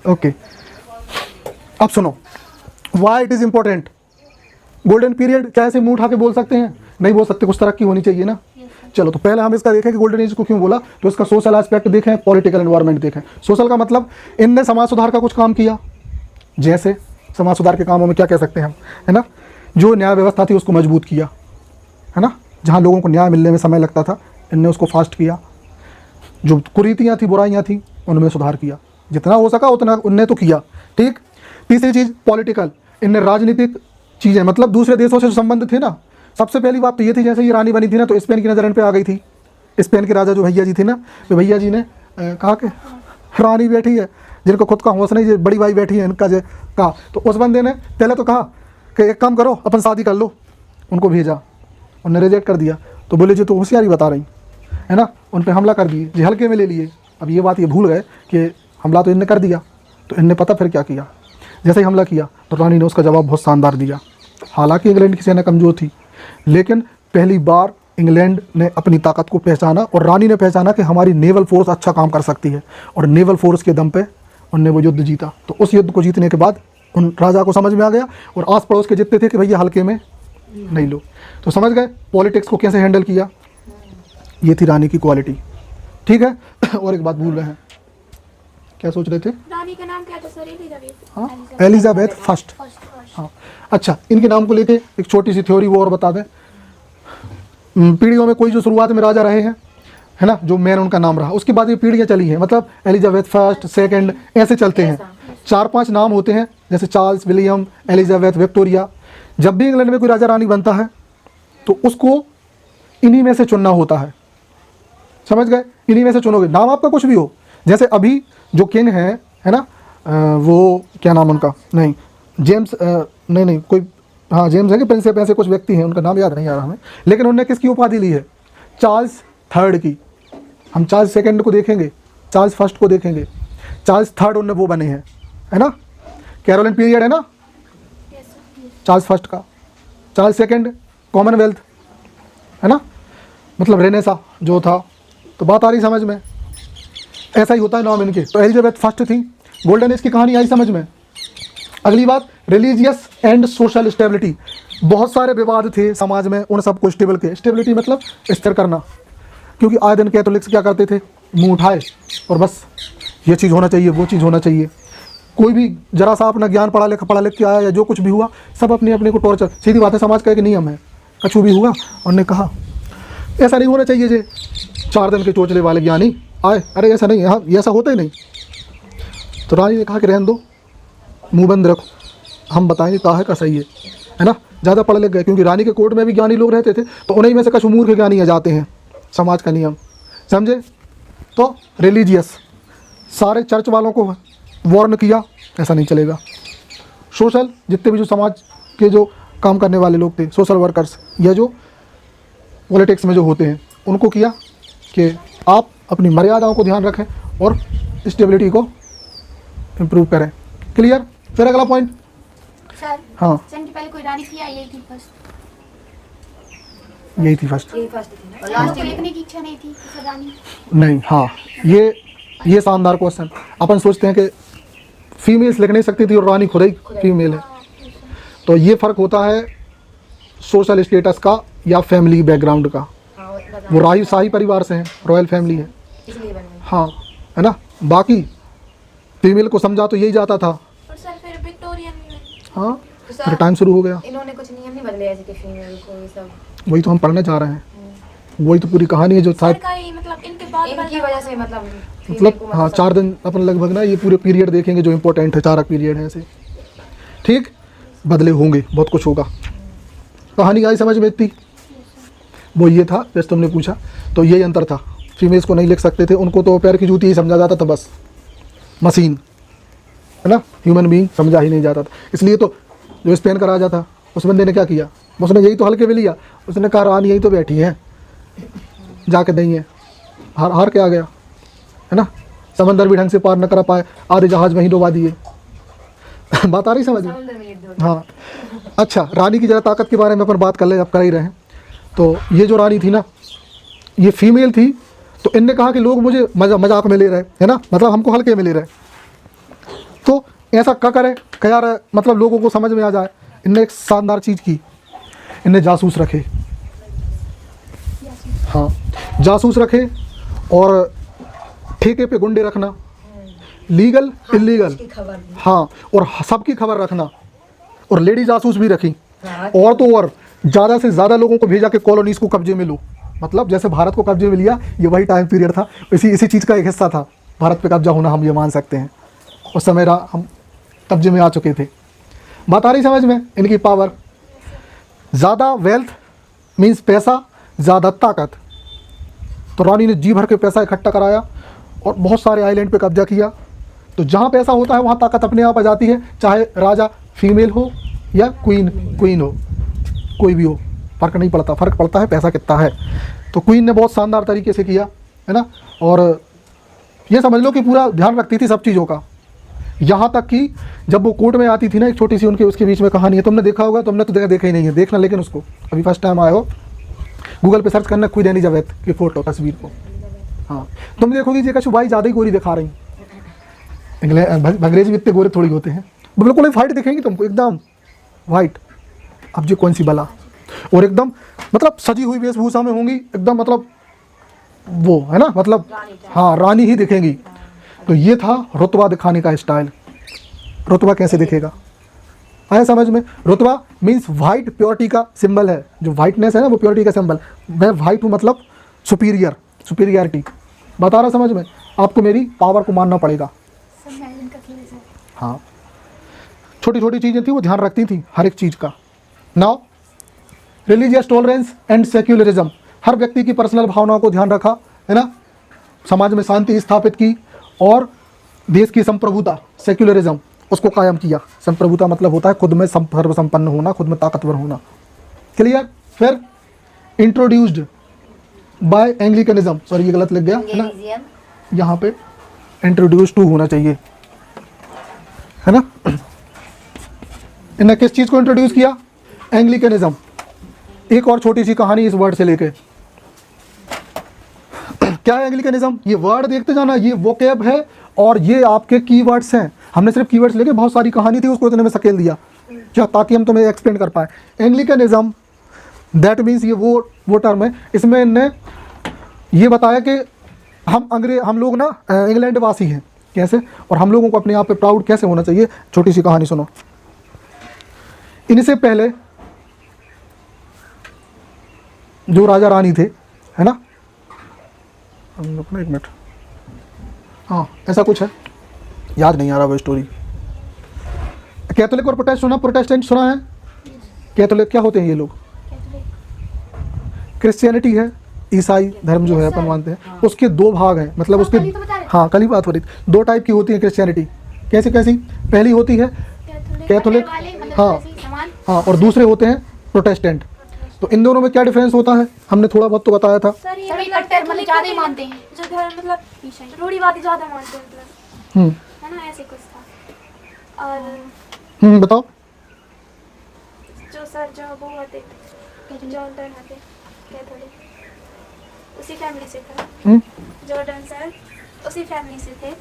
Okay, अब सुनो, why it is important. Golden period क्या ऐसे मुंह उठा के बोल सकते हैं? नहीं बोल सकते, कुछ तरक्की होनी चाहिए ना। चलो तो पहले हम इसका देखें कि गोल्डन एज को क्यों बोला, तो इसका सोशल एस्पेक्ट देखें, पॉलिटिकल एनवायरनमेंट देखें। सोशल का मतलब इनने समाज सुधार का कुछ काम किया, जैसे समाज सुधार के कामों में क्या कह सकते हैं हम, है ना, जो न्याय व्यवस्था थी उसको मजबूत किया, है ना, जहाँ लोगों को न्याय मिलने में समय लगता था इनने उसको फास्ट किया। जो कुरीतियाँ थी, बुराइयाँ थी, उनमें सुधार किया, जितना हो सका उतना उनने तो किया। ठीक। तीसरी चीज़ पॉलिटिकल, इनने राजनीतिक चीज़ें, मतलब दूसरे देशों से जो संबंध थे ना, सबसे पहली बात तो ये थी, जैसे ये रानी बनी थी ना, तो स्पेन की नज़र इन पे आ गई थी। स्पेन के राजा जो भैया जी थे ना, तो भैया जी ने कहा कि रानी बैठी है, जिनको खुद का होश नहीं, जो बड़ी भाई बैठी है इनका, जो कहा, तो उस बंदे ने पहले तो कहा कि एक काम करो, अपन शादी कर लो। उनको भेजा, उन्होंने रिजेक्ट कर दिया, तो बोले जी तो होशियारी बता रही है ना, उन पर हमला कर दिए, जी हल्के में ले लिए। अब ये बात ये भूल गए कि हमला तो इनने कर दिया, तो इनने पता फिर क्या किया, जैसे ही हमला किया तो रानी ने उसका जवाब बहुत शानदार दिया। हालांकि इंग्लैंड की सेना कमज़ोर थी, लेकिन पहली बार इंग्लैंड ने अपनी ताकत को पहचाना और रानी ने पहचाना कि हमारी नेवल फोर्स अच्छा काम कर सकती है, और नेवल फोर्स के दम पे उनने वो युद्ध जीता। तो उस युद्ध को जीतने के बाद उन राजा को समझ में आ गया, और आस पड़ोस के जितने थे कि भैया हल्के में नहीं लो, तो समझ गए पॉलिटिक्स को कैसे हैंडल किया। ये थी रानी की क्वालिटी। ठीक है। और एक बात भूल रहे हैं, क्या सोच रहे थे? रानी का नाम क्या था सर? एलिजाबेथ। हाँ, एलिजाबेथ फर्स्ट। हाँ, अच्छा, इनके नाम को लेके एक छोटी सी थ्योरी वो और बता दें। पीढ़ियों में कोई जो शुरुआत में राजा रहे हैं, है ना, जो मेन उनका नाम रहा, उसके बाद ये पीढ़ियाँ चली हैं, मतलब एलिजाबेथ फर्स्ट, सेकंड, ऐसे चलते हैं। 4-5 नाम होते हैं, जैसे चार्ल्स, विलियम, एलिजाबेथ, विक्टोरिया। जब भी इंग्लैंड में कोई राजा रानी बनता है तो उसको इन्हीं में से चुनना होता है, समझ गए, इन्हीं में से चुनोगे, नाम आपका कुछ भी हो। जैसे अभी जो किंग है ना, वो क्या नाम उनका, नहीं जेम्स, नहीं कोई, हाँ जेम्स है कि प्रिंस ऐसे कुछ व्यक्ति हैं, उनका नाम याद नहीं आ रहा हमें, लेकिन उन्होंने किसकी उपाधि ली है? चार्ल्स थर्ड की। हम चार्ल्स सेकंड को देखेंगे, चार्ल्स फर्स्ट को देखेंगे, चार्ल्स थर्ड उनने वो बने हैं, है ना, कैरोलिन पीरियड है ना चार्ल्स फर्स्ट का, चार्ल्स सेकंड कॉमनवेल्थ, है ना, मतलब रेनेसा जो था। तो बात आ रही समझ में? ऐसा ही होता है नाम इनके। तो एलिजाबेथ फर्स्ट थी, गोल्डन एज की कहानी आई समझ में। अगली बात, रिलीजियस एंड सोशल स्टेबिलिटी। बहुत सारे विवाद थे समाज में, उन सबको स्टेबिलिटी मतलब स्थिर करना, क्योंकि आए दिन कैथोलिक्स क्या करते थे, मुंह उठाए और बस ये चीज़ होना चाहिए, वो चीज़ होना चाहिए। कोई भी जरा सा अपना ज्ञान पढ़ा लिख के आया या जो कुछ भी हुआ, सब अपने अपने को टॉर्चर। सीधी बात है, समाज का एक नियम है, कछु भी हुआ उन्होंने कहा ऐसा नहीं होना चाहिए जे 4 दिन के चोचले वाले ज्ञानी आए, अरे ऐसा नहीं, हाँ ये ऐसा होता ही नहीं। तो रानी ने कहा कि रहने दो, मुंह बंद रखो, हम बताएंगे कहा है का सही है ना। ज़्यादा पढ़ लिख गए, क्योंकि रानी के कोर्ट में भी ज्ञानी लोग रहते थे, तो उन्हीं में से कुछ मूर्ख ज्ञानी आ जाते हैं, समाज का नियम, समझे। तो रिलीजियस, सारे चर्च वालों को वार्न किया, ऐसा नहीं चलेगा। सोशल, जितने भी जो समाज के जो काम करने वाले लोग थे, सोशल वर्कर्स या जो पॉलिटिक्स में जो होते हैं, उनको किया कि आप अपनी मर्यादाओं को ध्यान रखें और स्टेबिलिटी को इम्प्रूव करें। क्लियर? फिर अगला पॉइंट सर, हाँ, सन की पहले कोई रानी थी या यही थी फर्स्ट? यही थी फर्स्ट। और लास्ट लिखने की इच्छा नहीं थी सर रानी? नहीं, हाँ, ये शानदार क्वेश्चन। अपन सोचते हैं कि फीमेल्स लिख नहीं सकती थी और रानी खुद ही फीमेल है, तो ये फ़र्क होता है सोशल स्टेटस का या फैमिली बैकग्राउंड का। वो शाही परिवार से हैं, रॉयल फैमिली है, हाँ, है ना। बाकी फीमेल को समझा तो यही जाता था। और सर फिर विक्टोरियन में, हाँ, फिर टाइम शुरू हो गया। इन्होंने कुछ नियम नहीं बदले ऐसे कि फीमेल को ये सब, वही तो हम पढ़ने जा रहे हैं, वही तो पूरी कहानी है जो शायद मतलब इनके बाद इनकी वजह से मतलब हाँ 4 दिन अपन लगभग ना ये पूरे पीरियड देखेंगे जो इम्पोर्टेंट है, 4 पीरियड है ऐसे। ठीक, बदले होंगे, बहुत कुछ होगा। कहानी आई समझ में इतनी? वो ये था, जैसे तुमने पूछा, तो यही अंतर था। फीमेल्स को नहीं लिख सकते थे, उनको तो पैर की जूती ही समझा जाता था, बस मशीन, है ना, ह्यूमन बीइंग समझा ही नहीं जाता था। इसलिए तो जो स्पेन का राजा था, उस बंदे ने क्या किया, उसने यही तो हल्के में लिया, उसने कहा रानी यही तो बैठी है, जाके नहीं है, हार के आ गया, है ना। समंदर भी ढंग से पार न कर पाए, आधे जहाज वहीं डुबा दिए। बात आ रही समझ में? हाँ, अच्छा, रानी की ज़रा ताकत के बारे में अपन बात कर ले, अब कर ही रहे हैं। तो ये जो रानी थी ना, ये फीमेल थी, तो इनने कहा कि लोग मुझे मजाक में ले रहे हैं, है ना, मतलब हमको हल्के में ले रहे हैं। तो ऐसा क्या करे क्या यार, मतलब लोगों को समझ में आ जाए। इनने एक शानदार चीज़ की, इनने जासूस रखे। हाँ, जासूस रखे और ठेके पे गुंडे रखना, लीगल इलीगल, हाँ, और सबकी खबर रखना, और लेडी जासूस भी रखी। और तो और ज़्यादा से ज़्यादा लोगों को भेजा कि कॉलोनीज़ को कब्जे में लो। मतलब जैसे भारत को कब्जे में लिया, ये वही टाइम पीरियड था, इसी चीज़ का एक हिस्सा था भारत पे कब्जा होना, हम ये मान सकते हैं। उस समय हम कब्जे में आ चुके थे। बात आ रही समझ में? इनकी पावर, ज़्यादा वेल्थ मीन्स पैसा, ज़्यादा ताकत। तो रानी ने जी भर के पैसा इकट्ठा कराया और बहुत सारे आइलैंड पे कब्जा किया। तो जहाँ पैसा होता है वहाँ ताकत अपने आप आ जाती है, चाहे राजा फीमेल हो या क्वीन हो, कोई भी हो, फ़र्क नहीं पड़ता। फ़र्क पड़ता है पैसा कितना है। तो क्वीन ने बहुत शानदार तरीके से किया, है ना। और ये समझ लो कि पूरा ध्यान रखती थी सब चीज़ों का। यहाँ तक कि जब वो कोर्ट में आती थी ना, एक छोटी सी उनके उसके बीच में कहानी है, तुमने देखा होगा, तुमने तो देखा ही नहीं है, देखना लेकिन उसको, अभी फर्स्ट टाइम आए हो, गूगल पे सर्च करना क्वीन एलिजाबेथ की फ़ोटो, तस्वीर को। हाँ, तुम देखोगी जी कछु भाई ज़्यादा ही गोरी दिखा रही। अंग्रेजी भी इतने गोरे थोड़ी होते हैं, बिल्कुल ही वाइट दिखेंगी तुमको, एकदम वाइट। अब जी कौन सी बला, और एकदम मतलब सजी हुई वेशभूषा में होंगी, एकदम मतलब वो है ना, मतलब हाँ रानी ही दिखेंगी। तो ये था रुतबा दिखाने का स्टाइल। रुतबा कैसे दिखेगा, आया समझ में? रुतबा मीन्स वाइट प्योरिटी का सिंबल है, जो वाइटनेस है ना वो प्योरिटी का सिंबल। मैं वाइट हूँ मतलब सुपीरियरिटी। बता रहा समझ में? आपको मेरी पावर को मानना पड़ेगा। हाँ, छोटी छोटी चीज़ें थी वो ध्यान रखती थी हर एक चीज़ का। Now religious tolerance and secularism, हर व्यक्ति की पर्सनल भावनाओं को ध्यान रखा, है ना। समाज में शांति स्थापित की और देश की संप्रभुता, सेक्युलरिज्म, उसको कायम किया। संप्रभुता मतलब होता है खुद में सर्वसंपन्न होना, खुद में ताकतवर होना। क्लियर? फिर इंट्रोड्यूस्ड बाय एंग्लिकनिज्म, सॉरी ये गलत लिख गया है ना, यहाँ पे इंट्रोड्यूस टू होना चाहिए, है ना। इन्हें किस चीज़ को इंट्रोड्यूस किया? एंग्लिकनिज्म। एक और छोटी सी कहानी इस वर्ड से लेके, क्या है एंग्लिकनिज्म? ये वर्ड देखते जाना, ये वोकैब है और ये आपके कीवर्ड्स हैं। हमने सिर्फ कीवर्ड्स लेके, बहुत सारी कहानी थी उसको इतने में सकेल दिया क्या, ताकि हम तुम्हें एक्सप्लेन कर पाए। एंग्लिकनिज्म दैट मीन्स ये वो टर्म है, इसमें इनने ये बताया कि हम लोग ना इंग्लैंड वासी हैं कैसे, और हम लोगों को अपने आप पे प्राउड कैसे होना चाहिए। छोटी सी कहानी सुनो। इनसे पहले जो राजा रानी थे, है ना, अपना एक मिनट, हाँ ऐसा कुछ है, याद नहीं आ रहा वो स्टोरी। कैथोलिक और प्रोटेस्टेंट सुना है? कैथोलिक क्या होते हैं ये लोग? क्रिश्चियनिटी है, ईसाई धर्म जो है अपन मानते हैं, उसके दो भाग हैं, मतलब उसके, हाँ कल ही बात हो रही थी। दो टाइप की होती है क्रिश्चियनिटी। कैसी कैसी? पहली होती है कैथोलिक, हाँ, और दूसरे होते हैं प्रोटेस्टेंट। तो इन दोनों में क्या डिफरेंस होता है, हमने थोड़ा बहुत तो बताया था। सर ये कट्टर मतलब ज़्यादा ही मानते हैं, जो धर्म मतलब रूढ़िवादी ज़्यादा मानते हैं, मतलब है ना, ऐसे कुछ था। और बताओ। जो सर जो वो होते जॉर्डन होते कैथोलिक, उसी फैमिली से था। जॉर्डन सर उसी फैमिली से थे।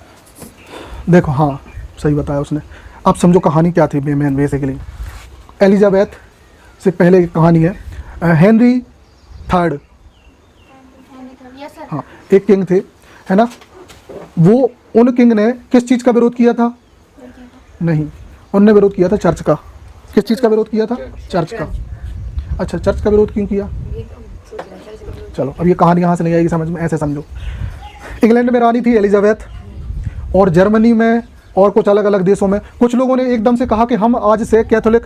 देखो हाँ सही बताया उसने। अब समझो कहानी क्या थी मेन बेसिकली। एलिजाबेथ से पहले की कहानी है, हेनरी थर्ड, हाँ एक किंग थे, है ना। वो उन किंग ने किस चीज़ का विरोध किया था? नहीं, उनने विरोध किया था चर्च का। किस चीज़ का विरोध किया था? चर्च का। अच्छा, चर्च का विरोध क्यों किया? चलो अब ये कहानी यहाँ से नहीं आएगी समझ में, ऐसे समझो। इंग्लैंड में रानी थी एलिजाबेथ, और जर्मनी में और कुछ अलग अलग देशों में कुछ लोगों ने एकदम से कहा कि हम आज से कैथोलिक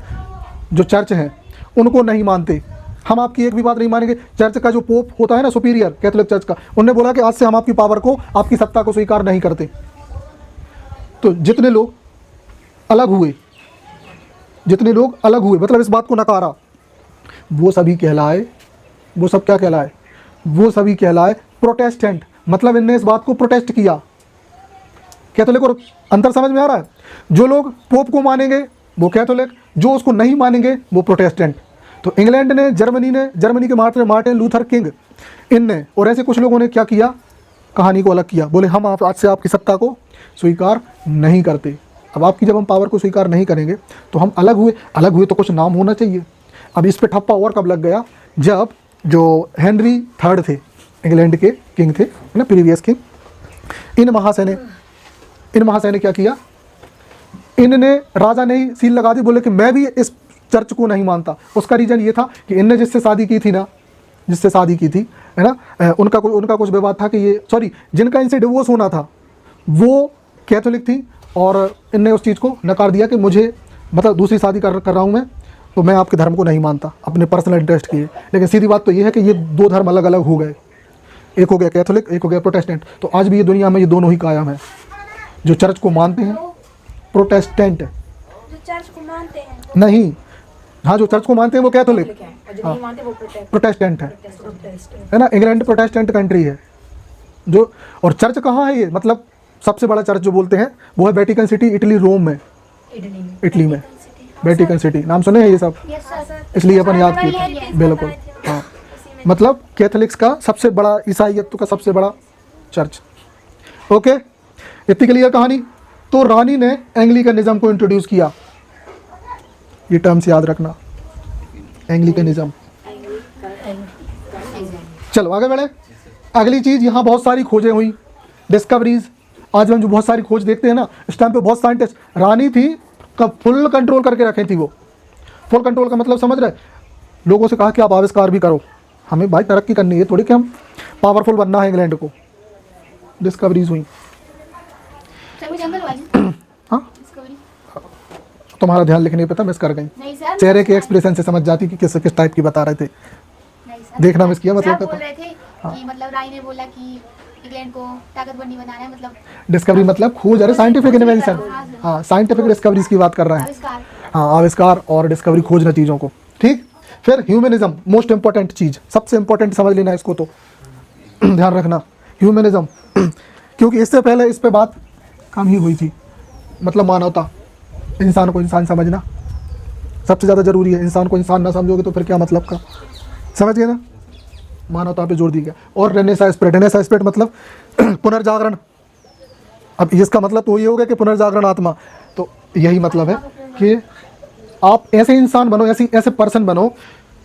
जो चर्च हैं उनको नहीं मानते, हम आपकी एक भी बात नहीं मानेंगे। चर्च का जो पोप होता है ना, सुपीरियर कैथोलिक चर्च का, उन्होंने बोला कि आज से हम आपकी पावर को, आपकी सत्ता को स्वीकार नहीं करते। तो जितने लोग अलग हुए मतलब इस बात को नकारा, वो सभी कहलाए, वो सब क्या कहलाए? वो सभी कहलाए प्रोटेस्टेंट। मतलब इनने इस बात को प्रोटेस्ट किया। कैथोलिक और अंतर समझ में आ रहा है? जो लोग पोप को मानेंगे वो कैथोलिक, जो उसको नहीं मानेंगे वो प्रोटेस्टेंट। तो इंग्लैंड ने, जर्मनी के मार्टिन लूथर किंग, इनने और ऐसे कुछ लोगों ने क्या किया, कहानी को अलग किया। बोले हम आज से आपकी सत्ता को स्वीकार नहीं करते। अब आपकी जब हम पावर को स्वीकार नहीं करेंगे तो हम अलग हुए तो कुछ नाम होना चाहिए। अब इस पे ठप्पा और कब लग गया, जब जो हेनरी थर्ड थे, इंग्लैंड के किंग थे, है ना, प्रीवियस किंग, इन महाशय ने क्या किया, इनने राजा ने ही सील लगा दी, बोले कि मैं भी इस चर्च को नहीं मानता। उसका रीज़न ये था कि इनने जिससे शादी की थी, है ना, उनका कुछ विवाद था कि ये जिनका इनसे डिवोर्स होना था वो कैथोलिक थी, और इनने उस चीज़ को नकार दिया कि मुझे मतलब दूसरी शादी कर रहा हूँ मैं, तो मैं आपके धर्म को नहीं मानता, अपने पर्सनल इंटरेस्ट के लिए। लेकिन सीधी बात तो ये है कि ये दो धर्म अलग अलग हो गए, एक हो गया कैथोलिक, एक हो गया प्रोटेस्टेंट। तो आज भी ये दुनिया में ये दोनों ही कायम है, जो चर्च को मानते हैं प्रोटेस्टेंट, जो चर्च को मानते हैं नहीं, हाँ, जो चर्च को मानते हैं वो कैथोलिक, और जो नहीं मानते वो प्रोटेस्टेंट है ना। इंग्लैंड प्रोटेस्टेंट कंट्री है जो, और चर्च कहाँ है ये, मतलब सबसे बड़ा चर्च जो बोलते हैं वो है वेटिकन सिटी, इटली, रोम में, इटली में वेटिकन सिटी, नाम सुने हैं ये सब, यस सर। इसलिए अपन याद किए थे, बिल्कुल, हाँ। मतलब कैथोलिक्स का सबसे बड़ा, ईसाईयत का सबसे बड़ा चर्च। ओके, इतनी क्लियर कहानी। तो रानी ने एंग्लिकनिज्म को इंट्रोड्यूस किया, ये टर्म्स याद रखना, एंग्लिकनिज्म। चलो आगे बढ़े। अगली चीज़, यहाँ बहुत सारी खोजें हुई, डिस्कवरीज। आज हम जो बहुत सारी खोज देखते हैं ना, इस टाइम पे बहुत साइंटिस्ट, रानी थी कब फुल कंट्रोल करके रखी थी वो। फुल कंट्रोल का मतलब समझ रहे, लोगों से कहा कि आप आविष्कार भी करो, हमें भाई तरक्की करनी है, थोड़ी कि हम पावरफुल बनना है इंग्लैंड को। डिस्कवरीज हुई, हाँ, तुम्हारा ध्यान लिखने पे था, मिस कर गई, चेहरे के एक्सप्रेशन से समझ जाती कि किस टाइप की बता रहे थे, देखना मिस किया, मतलब बोल रहे थे कि मतलब रानी ने बोला कि इंग्लैंड को ताकतवर नहीं बनाना है, मतलब डिस्कवरी मतलब खोज, अरे साइंटिफिक इन्वेंशन, हाँ, साइंटिफिक डिस्कवरीज की बात कर रहे हैं, आविष्कार। हाँ, आविष्कार और डिस्कवरी, खोजना चीज़ों को, ठीक। फिर ह्यूमनिज्म, मोस्ट इंपॉर्टेंट चीज़, सबसे इंपॉर्टेंट समझ लेना इसको, तो ध्यान रखना ह्यूमनिज्म, क्योंकि इससे पहले इस पे बात कम ही हुई थी। मतलब मानवता, इंसान को इंसान समझना सबसे ज़्यादा ज़रूरी है। इंसान को इंसान ना समझोगे तो फिर क्या मतलब का, समझ गए ना। मानवता पे जोर दिया गया। और रेनेसां स्पिरिट मतलब पुनर्जागरण। अब इसका मतलब तो ये हो गया कि पुनर्जागरण आत्मा, तो यही मतलब है कि आप ऐसे इंसान बनो, ऐसे पर्सन बनो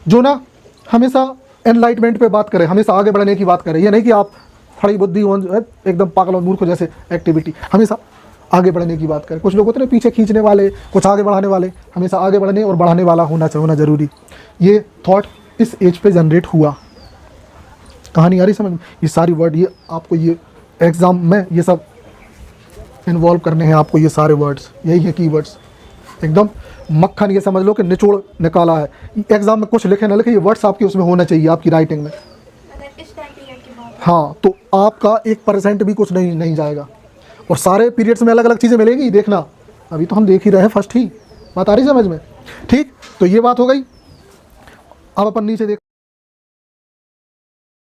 जो ना हमेशा एनलाइटमेंट पे बात करे, हमेशा आगे बढ़ने की बात करे। ये नहीं कि आप खड़ी बुद्धि हो, एकदम पागल और मूर्ख जैसे एक्टिविटी, हमेशा आगे बढ़ने की बात करें। कुछ लोग होते हैं पीछे खींचने वाले, कुछ आगे बढ़ाने वाले, हमेशा आगे बढ़ने और बढ़ाने वाला होना ज़रूरी। ये थॉट इस एज पे जनरेट हुआ। कहानी आ रही समझ में? ये सारी वर्ड, ये आपको ये एग्ज़ाम में ये सब इन्वॉल्व करने हैं आपको, ये सारे वर्ड्स, यही है की वर्ड्स, एकदम मक्खन। ये समझ लो कि निचोड़ निकाला है। एग्ज़ाम में कुछ लिखे ना लिखे, ये वर्ड्स आपके उसमें होना चाहिए, आपकी राइटिंग में। अगर इस टाइम पीरियड की बात हाँ, तो आपका 1% भी कुछ नहीं जाएगा। और सारे पीरियड्स में अलग अलग चीज़ें मिलेंगी, देखना। अभी तो हम देख ही रहे हैं फर्स्ट ही, बात आ रही समझ में, ठीक। तो ये बात हो गई। अब अपन नीचे देख